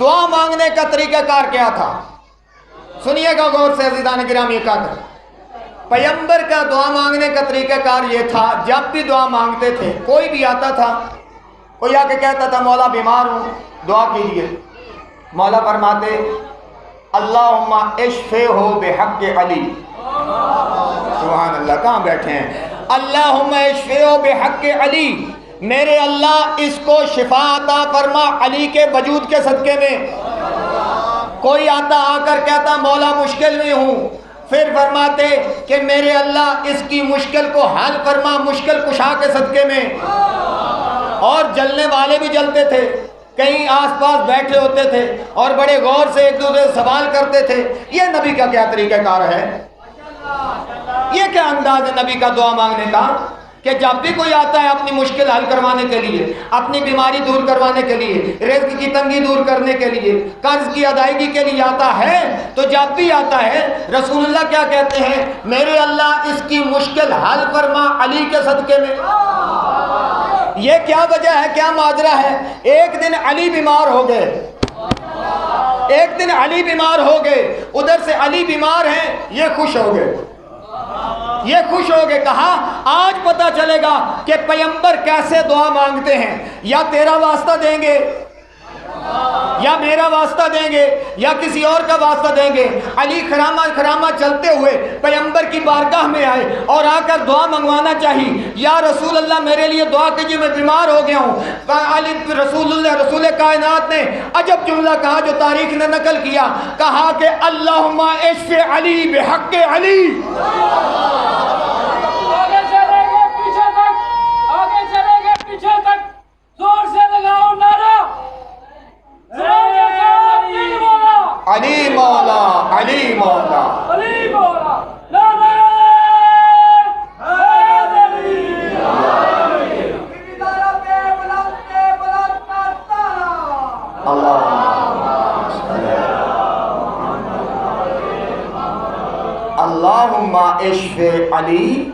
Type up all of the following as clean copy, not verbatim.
دعا مانگنے کا طریقہ کار کیا تھا؟ سنیے گا غور سے عزیزان گرامی قدر. پیغمبر کا دعا مانگنے کا طریقہ کار یہ تھا، جب بھی دعا مانگتے تھے، کوئی بھی آتا تھا، کوئی آ کے کہتا تھا مولا بیمار ہوں دعا کیجیے، مولا فرماتے اللہم اشفہ بحق علی. سبحان اللہ، کہاں بیٹھے ہیں؟ اللہم اشفہ بحق علی، میرے اللہ اس کو شفا عطا فرما علی کے وجود کے صدقے میں. کوئی آتا آ کر کہتا مولا مشکل میں ہوں، پھر فرماتے کہ میرے اللہ اس کی مشکل کو حل فرما مشکل کشا کے صدقے میں. اور جلنے والے بھی جلتے تھے، کہیں آس پاس بیٹھے ہوتے تھے اور بڑے غور سے ایک دوسرے سے سوال کرتے تھے. یہ نبی کا کیا طریقہ کار ہے؟ یہ کیا انداز ہے نبی کا دعا مانگنے کا کہ جب بھی کوئی آتا ہے اپنی مشکل حل کروانے کے لیے، اپنی بیماری دور کروانے کے لیے، رزق کی تنگی دور کرنے کے لیے، قرض کی ادائیگی کے لیے آتا ہے، تو جب بھی آتا ہے رسول اللہ کیا کہتے ہیں؟ میرے اللہ اس کی مشکل حل فرما علی کے صدقے میں. یہ کیا وجہ ہے، کیا ماجرا ہے؟ ایک دن علی بیمار ہو گئے، ایک دن علی بیمار ہو گئے، ادھر سے علی بیمار ہیں، یہ خوش ہو گئے، یہ خوش ہو گئے. کہا آج پتہ چلے گا کہ پیغمبر کیسے دعا مانگتے ہیں، یا تیرا واسطہ دیں گے یا میرا واسطہ دیں گے یا کسی اور کا واسطہ دیں گے. علی خرامہ چلتے ہوئے پیغمبر کی بارگاہ میں آئے اور آ کر دعا منگوانا چاہیے. یا رسول اللہ میرے لیے دعا کیجیے، میں بیمار ہو گیا ہوں. رسول کائنات نے عجب جملہ کہا جو تاریخ نے نقل کیا، کہا کہ اللہم اشف علی بحق علی. آگے چلے گے پیچھے تک، آگے چلے گے پیچھے تک، زور سے لگاؤ نعرہ علی مولا علی مولا علی مولا. نعرہ حیدری. اللہم اشف علی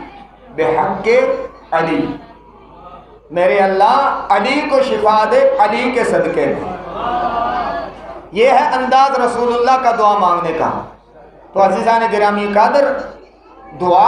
بحق علی، میرے اللہ علی کو شفا دے علی کے صدقے میں. یہ ہے انداز رسول اللہ کا دعا مانگنے کا. تو عزیزان گرامی قدر، دعا